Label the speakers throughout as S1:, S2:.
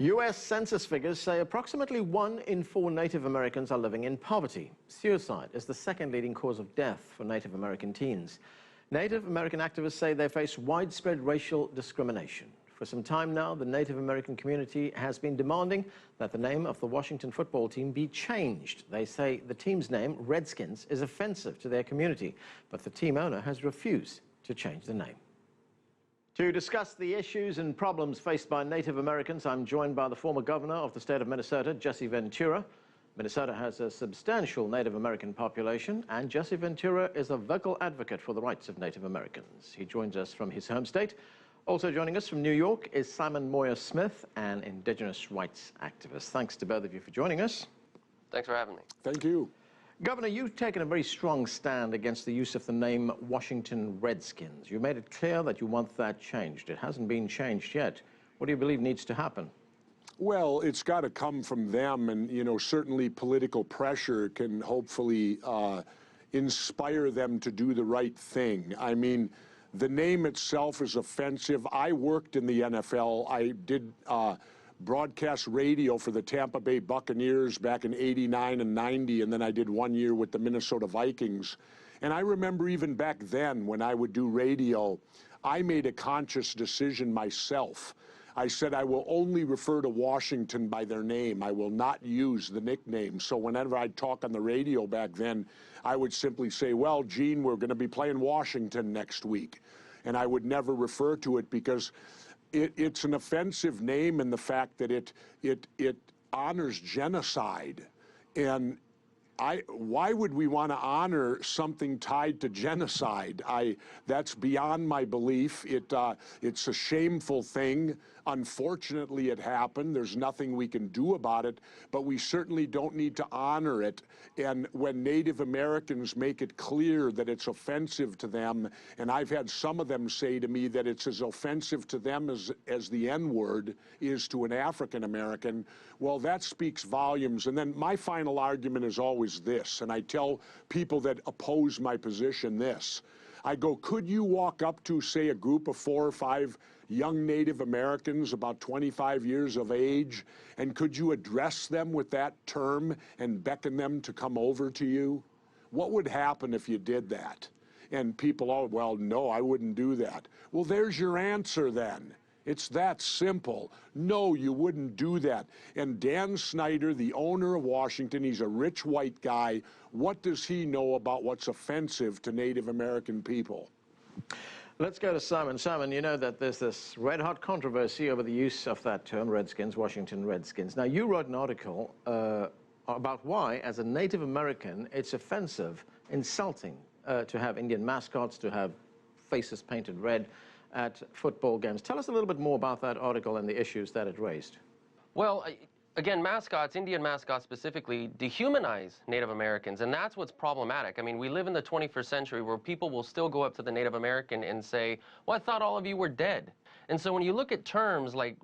S1: U.S. Census figures say approximately 1 in 4 Native Americans are living in poverty. Suicide is the second leading cause of death for Native American teens. Native American activists say they face widespread racial discrimination. For some time now, the Native American community has been demanding that the name of the Washington football team be changed. They say the team's name, Redskins, is offensive to their community, but the team owner has refused to change the name. To discuss the issues and problems faced by Native Americans, I'm joined by the former governor of the state of Minnesota, Jesse Ventura. Minnesota has a substantial Native American population, and Jesse Ventura is a vocal advocate for the rights of Native Americans. He joins us from his home state. Also joining us from New York is Simon Moya-Smith, an indigenous rights activist. Thanks to both of you for joining us.
S2: Thanks for having me.
S3: Thank you.
S1: Governor, you've taken a very strong stand against the use of the name Washington Redskins. You made it clear that you want that changed. It hasn't been changed yet. What do you believe needs to happen?
S3: Well, it's got to come from them, and, you know, certainly political pressure can hopefully inspire them to do the right thing. I mean, the name itself is offensive. I worked in the NFL. I did broadcast radio for the Tampa Bay Buccaneers back in '89 and '90, and then I did 1 year with the Minnesota Vikings. And I remember even back then when I would do radio, I made a conscious decision myself. I said I will only refer to Washington by their name. I will not use the nickname. So whenever I'd talk on the radio back then, I would simply say, well, Gene, we're going to be playing Washington next week. And I would never refer to it because it's an offensive name in the fact that it honors genocide. And why would we want to honor something tied to genocide? That's beyond my belief. It's a shameful thing. Unfortunately, it happened. There's nothing we can do about it, but we certainly don't need to honor it. And when Native Americans make it clear that it's offensive to them, and I've had some of them say to me that it's as offensive to them as the N-word is to an African American, well, that speaks volumes. And then my final argument is always this, and I tell people that oppose my position this. I go, could you walk up to, say, a group of 4 or 5 young Native Americans about 25 years of age, and could you address them with that term and beckon them to come over to you? What would happen if you did that? And people, oh, well, no, I wouldn't do that. Well, there's your answer then. It's that simple. No, you wouldn't do that. And Dan Snyder, the owner of Washington, he's a rich white guy. What does he know about what's offensive to Native American people?
S1: Let's go to Simon. Simon, you know that there's this red-hot controversy over the use of that term, Redskins, Washington Redskins. Now, you wrote an article about why, as a Native American, it's offensive, insulting to have Indian mascots, to have faces painted red at football games. Tell us a little bit more about that article and the issues that it raised.
S2: Well, again, mascots, Indian mascots specifically, dehumanize Native Americans, and that's what's problematic. I mean, we live in the 21st century where people will still go up to the Native American and say, well, I thought all of you were dead. And so when you look at terms like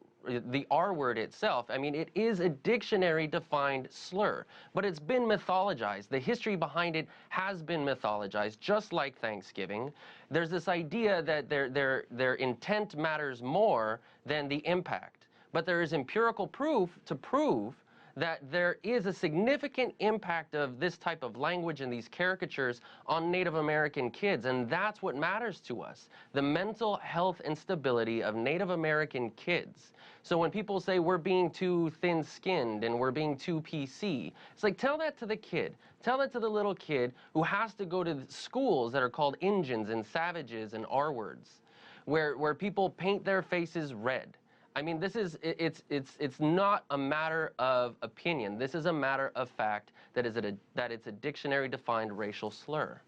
S2: the R word itself, I mean, it is a dictionary-defined slur, but it's been mythologized. The history behind it has been mythologized, just like Thanksgiving. There's this idea that their intent matters more than the impact. But there is empirical proof to prove that there is a significant impact of this type of language and these caricatures on Native American kids, and that's what matters to us, the mental health and stability of Native American kids. So when people say we're being too thin-skinned and we're being too PC, it's like, tell that to the kid. Tell that to the little kid who has to go to schools that are called Injuns and savages and R-words, where people paint their faces red. I mean, this is, it's not a matter of opinion. This is a matter of fact that it's a dictionary-defined racial slur.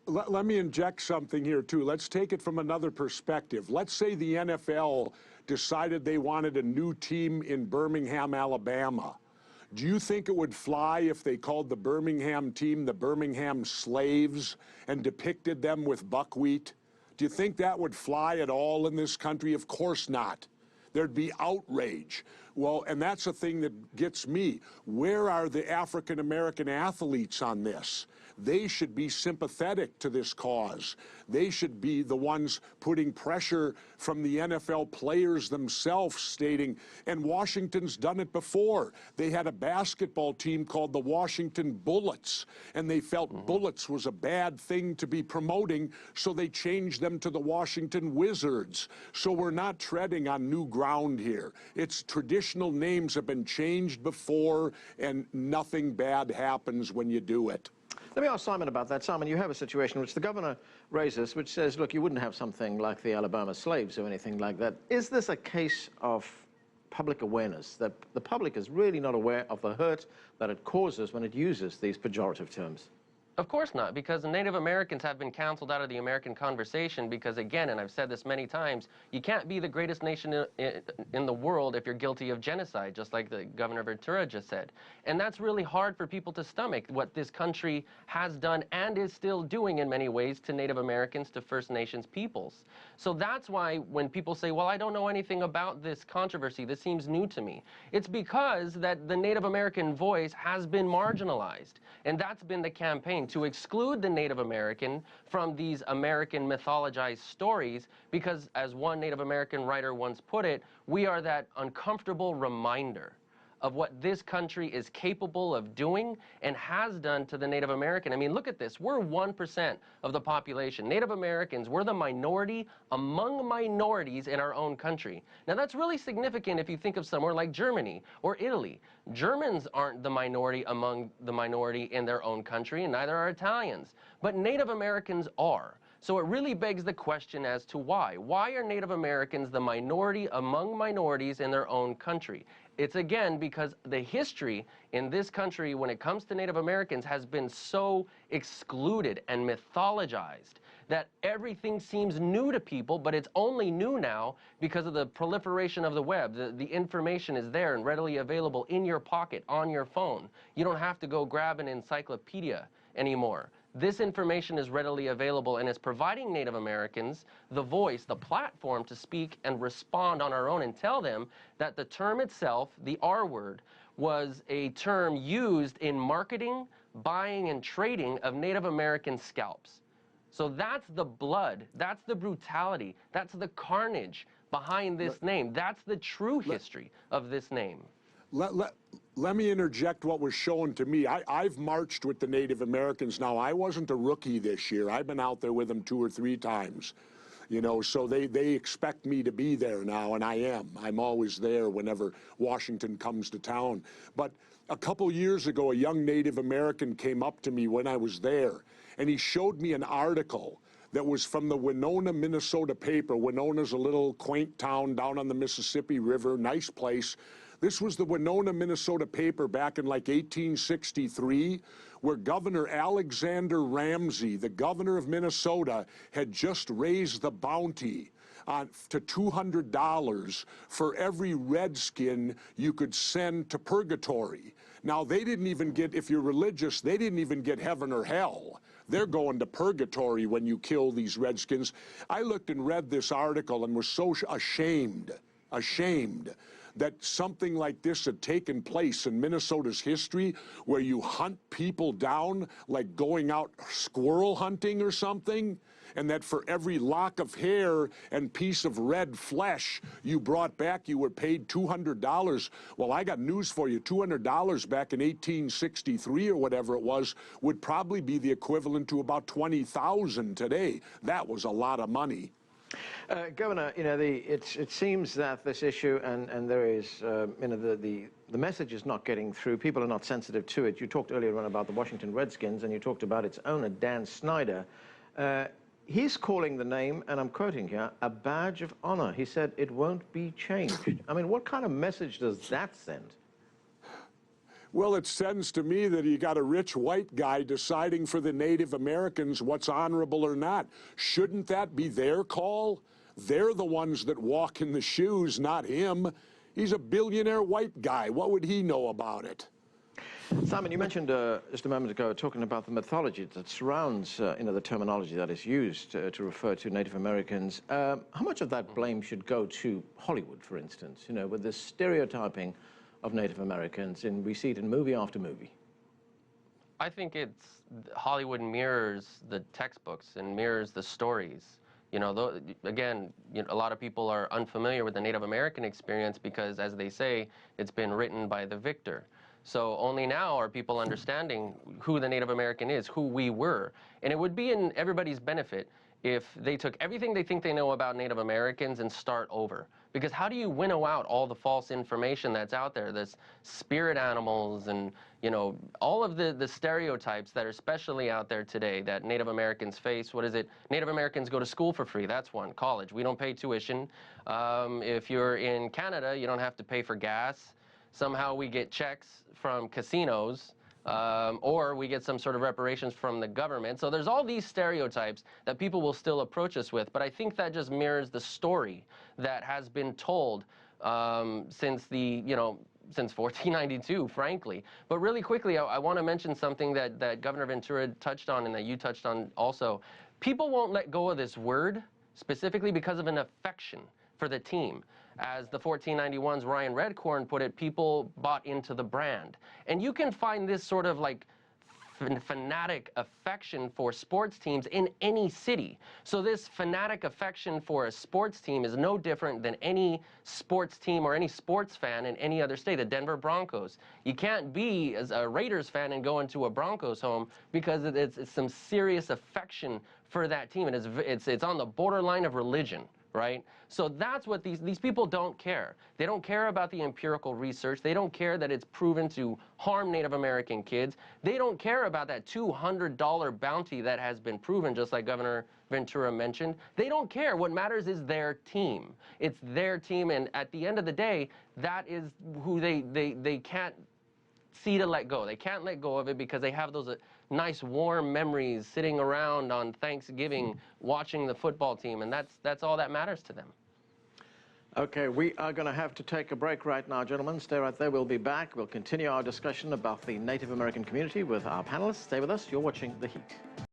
S3: Let me inject something here, too. Let's take it from another perspective. Let's say the NFL decided they wanted a new team in Birmingham, Alabama. Do you think it would fly if they called the Birmingham team the Birmingham Slaves and depicted them with buckwheat? Do you think that would fly at all in this country? Of course not. There'd be outrage. Well, and that's the thing that gets me. Where are the African-American athletes on this? They should be sympathetic to this cause. They should be the ones putting pressure from the NFL players themselves, stating, and Washington's done it before. They had a basketball team called the Washington Bullets, and they felt Bullets was a bad thing to be promoting, so they changed them to the Washington Wizards. So we're not treading on new ground here. It's traditional names have been changed before, and nothing bad happens when you do it.
S1: Let me ask Simon about that. Simon, you have a situation which the governor raises, which says, look, you wouldn't have something like the Alabama slaves or anything like that. Is this a case of public awareness, that the public is really not aware of the hurt that it causes when it uses these pejorative terms?
S2: Of course not, because the Native Americans have been canceled out of the American conversation because, again, and I've said this many times, you can't be the greatest nation in the world if you're guilty of genocide, just like the Governor Ventura just said. And that's really hard for people to stomach, what this country has done and is still doing in many ways to Native Americans, to First Nations peoples. So that's why when people say, well, I don't know anything about this controversy, this seems new to me, it's because that the Native American voice has been marginalized. And that's been the campaign, to exclude the Native American from these American mythologized stories, because as one Native American writer once put it, we are that uncomfortable reminder of what this country is capable of doing and has done to the Native American. I mean, look at this. We're 1% of the population. Native Americans, we're the minority among minorities in our own country. Now, that's really significant if you think of somewhere like Germany or Italy. Germans aren't the minority among the minority in their own country, and neither are Italians. But Native Americans are. So it really begs the question as to why. Why are Native Americans the minority among minorities in their own country? It's, again, because the history in this country when it comes to Native Americans has been so excluded and mythologized that everything seems new to people, but it's only new now because of the proliferation of the web. The information is there and readily available in your pocket, on your phone. You don't have to go grab an encyclopedia anymore. This information is readily available, and it's providing Native Americans the voice, the platform to speak and respond on our own and tell them that the term itself, the R word, was a term used in marketing, buying, and trading of Native American scalps. So that's the blood, that's the brutality, that's the carnage behind this name. That's the true history of this name.
S3: Let me interject what was shown to me. I've marched with the Native Americans now. I wasn't a rookie this year. I've been out there with them 2 or 3 times. You know, so they expect me to be there now, and I am. I'm always there whenever Washington comes to town. But a couple years ago, a young Native American came up to me when I was there, and he showed me an article that was from the Winona, Minnesota paper. Winona's a little quaint town down on the Mississippi River, nice place. This was the Winona, Minnesota paper back in like 1863, where Governor Alexander Ramsey, the governor of Minnesota, had just raised the bounty to $200 for every Redskin you could send to purgatory. Now, they didn't even get, if you're religious, they didn't even get heaven or hell. They're going to purgatory when you kill these Redskins. I looked and read this article and was so ashamed that something like this had taken place in Minnesota's history, where you hunt people down like going out squirrel hunting or something, and that for every lock of hair and piece of red flesh you brought back, you were paid $200. Well, I got news for you. $200 back in 1863 or whatever it was would probably be the equivalent to about $20,000 today. That was a lot of money.
S1: Governor, you know, it seems that this issue, and there is, you know, the message is not getting through. People are not sensitive to it. You talked earlier on about the Washington Redskins, and you talked about its owner, Dan Snyder. He's calling the name, and I'm quoting here, a badge of honor. He said it won't be changed. I mean, what kind of message does that send?
S3: Well, it sends to me that you got a rich white guy deciding for the Native Americans what's honorable or not. Shouldn't that be their call? They're the ones that walk in the shoes, not him. He's a billionaire white guy. What would he know about it?
S1: Simon, you mentioned just a moment ago talking about the mythology that surrounds the terminology that is used to refer to Native Americans. How much of that blame should go to Hollywood, for instance, with this stereotyping of Native Americans, and we see it in movie after movie?
S2: I think Hollywood mirrors the textbooks and mirrors the stories. Again, a lot of people are unfamiliar with the Native American experience because, as they say, it's been written by the victor. So only now are people understanding who the Native American is, who we were. And it would be in everybody's benefit if they took everything they think they know about Native Americans and start over. Because how do you winnow out all the false information that's out there, this spirit animals and, all of the stereotypes that are especially out there today that Native Americans face? What is it? Native Americans go to school for free. That's one. College. We don't pay tuition. If you're in Canada, you don't have to pay for gas. Somehow we get checks from casinos. Or we get some sort of reparations from the government. So there's all these stereotypes that people will still approach us with, but I think that just mirrors the story that has been told since 1492, frankly. But really quickly, I want to mention something that Governor Ventura touched on and that you touched on also. People won't let go of this word specifically because of an affection for the team. As the 1491's Ryan Redcorn put it, people bought into the brand. And you can find this sort of like fanatic affection for sports teams in any city. So this fanatic affection for a sports team is no different than any sports team or any sports fan in any other state. The Denver Broncos. You can't be as a Raiders fan and go into a Broncos home because it's some serious affection for that team, and it's on the borderline of religion. Right? So that's what these people don't care. They don't care about the empirical research. They don't care that it's proven to harm Native American kids. They don't care about that $200 bounty that has been proven, just like Governor Ventura mentioned. They don't care. What matters is their team. It's their team, and at the end of the day, that is who they can't see to let go. They can't let go of it because they have those nice warm memories sitting around on Thanksgiving watching the football team, and that's all that matters to them.
S1: Okay, we are going to have to take a break right now, gentlemen. Stay right there. We'll be back. We'll continue our discussion about the Native American community with our panelists. Stay with us. You're watching The Heat.